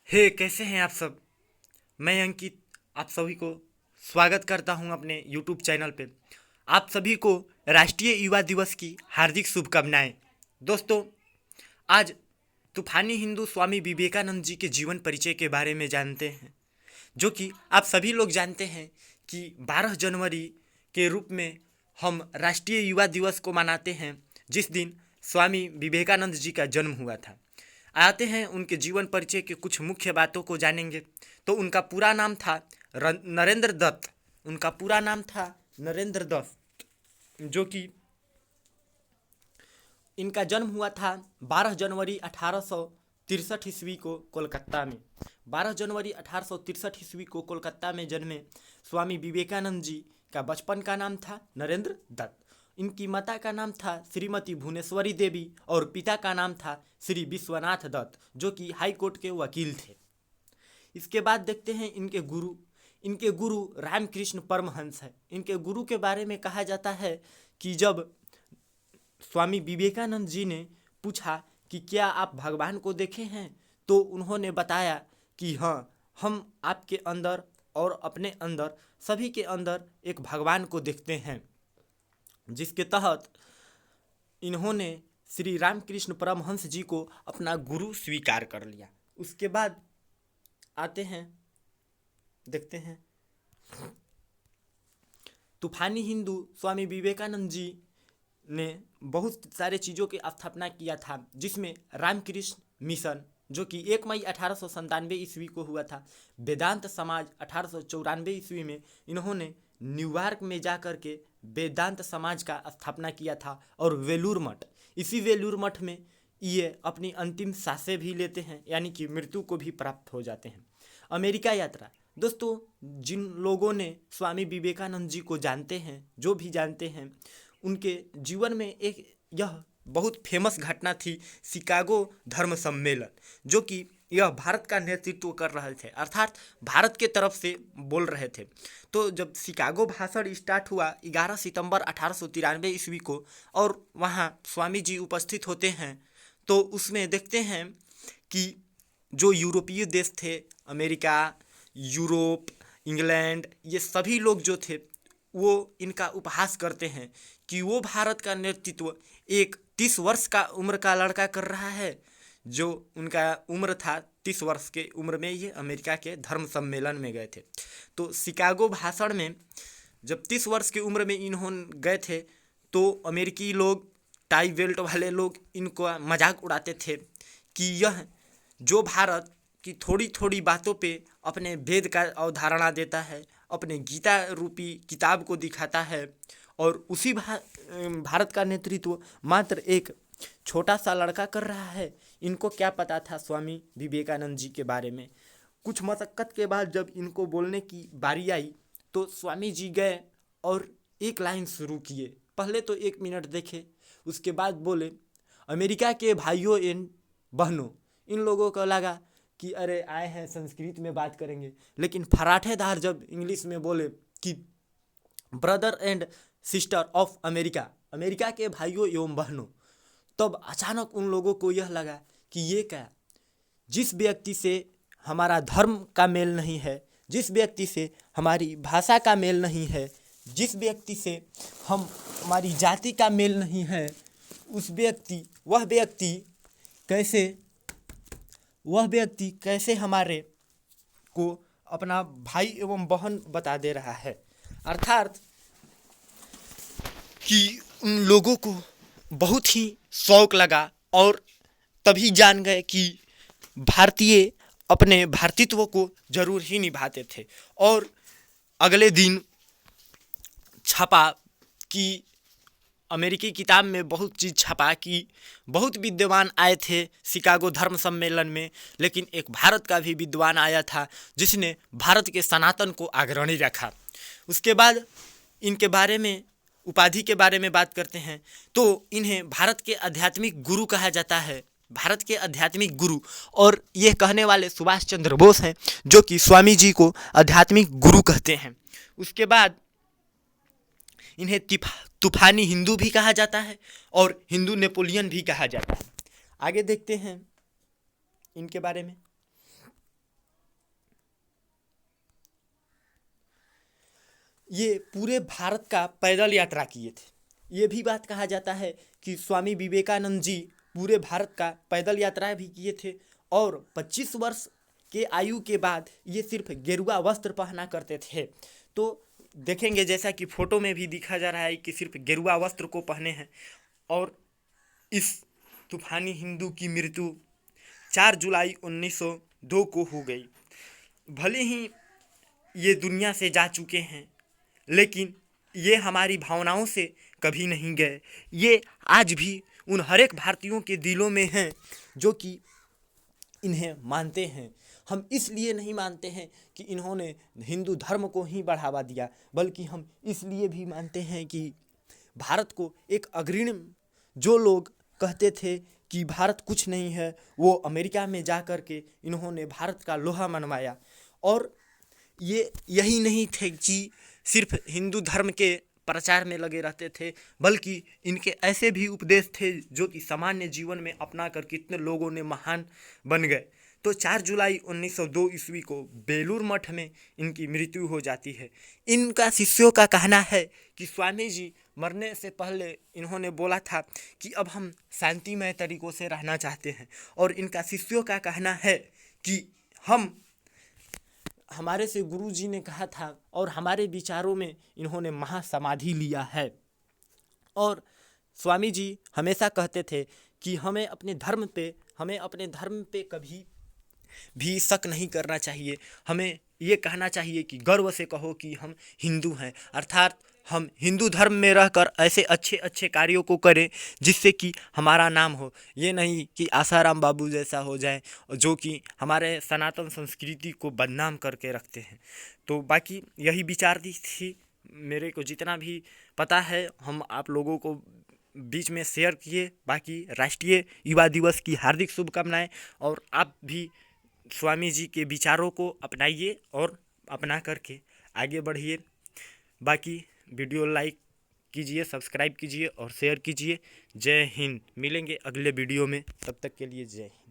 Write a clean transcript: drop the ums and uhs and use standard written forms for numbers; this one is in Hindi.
कैसे हैं आप सब। मैं अंकित आप सभी को स्वागत करता हूं अपने YouTube चैनल पे। आप सभी को राष्ट्रीय युवा दिवस की हार्दिक शुभकामनाएं। दोस्तों, आज तूफानी हिंदू स्वामी विवेकानंद जी के जीवन परिचय के बारे में जानते हैं, जो कि आप सभी लोग जानते हैं कि 12 जनवरी के रूप में हम राष्ट्रीय युवा दिवस को मनाते हैं, जिस दिन स्वामी विवेकानंद जी का जन्म हुआ था। आते हैं उनके जीवन परिचय के कुछ मुख्य बातों को जानेंगे। तो उनका पूरा नाम था नरेंद्र दत्त। उनका पूरा नाम था नरेंद्र दत्त, जो कि इनका जन्म हुआ था 12 जनवरी 1863 ईस्वी को कोलकाता में। 12 जनवरी 1863 ईस्वी को कोलकाता में जन्मे स्वामी विवेकानंद जी का बचपन का नाम था नरेंद्र दत्त। इनकी माता का नाम था श्रीमती भुवनेश्वरी देवी और पिता का नाम था श्री विश्वनाथ दत्त, जो कि हाई कोर्ट के वकील थे। इसके बाद देखते हैं इनके गुरु रामकृष्ण परमहंस है। इनके गुरु के बारे में कहा जाता है कि जब स्वामी विवेकानंद जी ने पूछा कि क्या आप भगवान को देखे हैं, तो उन्होंने बताया कि हाँ, हम आपके अंदर और अपने अंदर सभी के अंदर एक भगवान को देखते हैं। जिसके तहत इन्होंने श्री रामकृष्ण परमहंस जी को अपना गुरु स्वीकार कर लिया। उसके बाद आते हैं, देखते हैं तूफानी हिंदू स्वामी विवेकानंद जी ने बहुत सारे चीज़ों की स्थापना किया था, जिसमें रामकृष्ण मिशन, जो कि 1 मई 1897 ईस्वी को हुआ था। वेदांत समाज 1894 ईस्वी में इन्होंने न्यूयॉर्क में जा कर के वेदांत समाज का स्थापना किया था। और वेलूर मठ, इसी वेलूर मठ में ये अपनी अंतिम सांसें भी लेते हैं, यानी कि मृत्यु को भी प्राप्त हो जाते हैं। अमेरिका यात्रा, दोस्तों, जिन लोगों ने स्वामी विवेकानंद जी को जानते हैं, जो भी जानते हैं, उनके जीवन में एक यह बहुत फेमस घटना थी, शिकागो धर्म सम्मेलन, जो कि यह भारत का नेतृत्व कर रहे थे, अर्थात भारत के तरफ से बोल रहे थे। तो जब शिकागो भाषण स्टार्ट हुआ 11 सितंबर 1893 ईस्वी को, और वहाँ स्वामी जी उपस्थित होते हैं, तो उसमें देखते हैं कि जो यूरोपीय देश थे, अमेरिका, यूरोप, इंग्लैंड, ये सभी लोग जो थे वो इनका उपहास करते हैं कि वो भारत का नेतृत्व एक 30 वर्ष का उम्र का लड़का कर रहा है। जो उनका उम्र था 30 वर्ष के उम्र में ये अमेरिका के धर्म सम्मेलन में गए थे। तो शिकागो भाषण में जब 30 वर्ष की उम्र में इन्होंने गए थे, तो अमेरिकी लोग, टाई बेल्ट वाले लोग इनको मजाक उड़ाते थे कि यह जो भारत की थोड़ी थोड़ी बातों पे अपने वेद का अवधारणा देता है, अपने गीता रूपी किताब को दिखाता है, और उसी भारत का नेतृत्व मात्र एक छोटा सा लड़का कर रहा है। इनको क्या पता था स्वामी विवेकानंद जी के बारे में। कुछ मशक्क़त के बाद जब इनको बोलने की बारी आई, तो स्वामी जी गए और एक लाइन शुरू किए। पहले तो 1 मिनट देखे, उसके बाद बोले, अमेरिका के भाइयों एंड बहनों। इन लोगों को लगा कि अरे आए हैं संस्कृत में बात करेंगे, लेकिन फराठेदार जब इंग्लिश में बोले कि brother and sister of America, America के भाइयों एवं बहनों, तब अचानक उन लोगों को यह लगा कि ये क्या, जिस व्यक्ति से हमारा धर्म का मेल नहीं है, जिस व्यक्ति से हमारी भाषा का मेल नहीं है, जिस व्यक्ति से हमारी जाति का मेल नहीं है, वह व्यक्ति कैसे हमारे को अपना भाई एवं बहन बता दे रहा है। अर्थात कि उन लोगों को बहुत ही शौक लगा, और तभी जान गए कि भारतीय अपने भारतीत्व को जरूर ही निभाते थे। और अगले दिन छपा कि अमेरिकी किताब में बहुत चीज़ छपा कि बहुत विद्वान आए थे शिकागो धर्म सम्मेलन में, लेकिन एक भारत का भी विद्वान आया था जिसने भारत के सनातन को अग्रणी रखा। उसके बाद इनके बारे में, उपाधि के बारे में बात करते हैं, तो इन्हें भारत के आध्यात्मिक गुरु कहा जाता है, भारत के आध्यात्मिक गुरु। और ये कहने वाले सुभाष चंद्र बोस हैं, जो कि स्वामी जी को आध्यात्मिक गुरु कहते हैं। उसके बाद इन्हें तूफानी हिंदू भी कहा जाता है और हिंदू नेपोलियन भी कहा जाता है। आगे देखते हैं इनके बारे में। ये पूरे भारत का पैदल यात्रा किए थे। ये भी बात कहा जाता है कि स्वामी विवेकानंद जी पूरे भारत का पैदल यात्रा भी किए थे और 25 वर्ष के आयु के बाद ये सिर्फ गेरुआ वस्त्र पहना करते थे। तो देखेंगे जैसा कि फोटो में भी दिखा जा रहा है कि सिर्फ गेरुआ वस्त्र को पहने हैं। और इस तूफानी हिंदू की मृत्यु 4 जुलाई 1902 को हो गई। भले ही ये दुनिया से जा चुके हैं, लेकिन ये हमारी भावनाओं से कभी नहीं गए। ये आज भी उन हर एक भारतीयों के दिलों में हैं जो कि इन्हें मानते हैं। हम इसलिए नहीं मानते हैं कि इन्होंने हिंदू धर्म को ही बढ़ावा दिया, बल्कि हम इसलिए भी मानते हैं कि भारत को एक अग्रणी, जो लोग कहते थे कि भारत कुछ नहीं है, वो अमेरिका में जा कर के इन्होंने भारत का लोहा मनवाया। और ये यही नहीं थे कि सिर्फ हिंदू धर्म के प्रचार में लगे रहते थे, बल्कि इनके ऐसे भी उपदेश थे जो कि सामान्य जीवन में अपना कर कितने लोगों ने महान बन गए। तो 4 जुलाई 1902 ईस्वी को बेलूर मठ में इनकी मृत्यु हो जाती है। इनका शिष्यों का कहना है कि स्वामी जी मरने से पहले इन्होंने बोला था कि अब हम शांतिमय तरीक़ों से रहना चाहते हैं। और इनका शिष्यों का कहना है कि हमारे से गुरु जी ने कहा था और हमारे विचारों में इन्होंने महासमाधि लिया है। और स्वामी जी हमेशा कहते थे कि हमें अपने धर्म पे कभी भी शक नहीं करना चाहिए। हमें ये कहना चाहिए कि गर्व से कहो कि हम हिंदू हैं, अर्थात हम हिंदू धर्म में रहकर ऐसे अच्छे अच्छे कार्यों को करें जिससे कि हमारा नाम हो। ये नहीं कि आसाराम बाबू जैसा हो जाए जो कि हमारे सनातन संस्कृति को बदनाम करके रखते हैं। तो बाकी यही विचार थी, मेरे को जितना भी पता है हम आप लोगों को बीच में शेयर किए। बाकी राष्ट्रीय युवा दिवस की हार्दिक शुभकामनाएं। और आप भी स्वामी जी के विचारों को अपनाइए और अपना करके आगे बढ़िए। बाकी वीडियो लाइक कीजिए, सब्सक्राइब कीजिए और शेयर कीजिए। जय हिंद। मिलेंगे अगले वीडियो में, तब तक के लिए जय हिंद।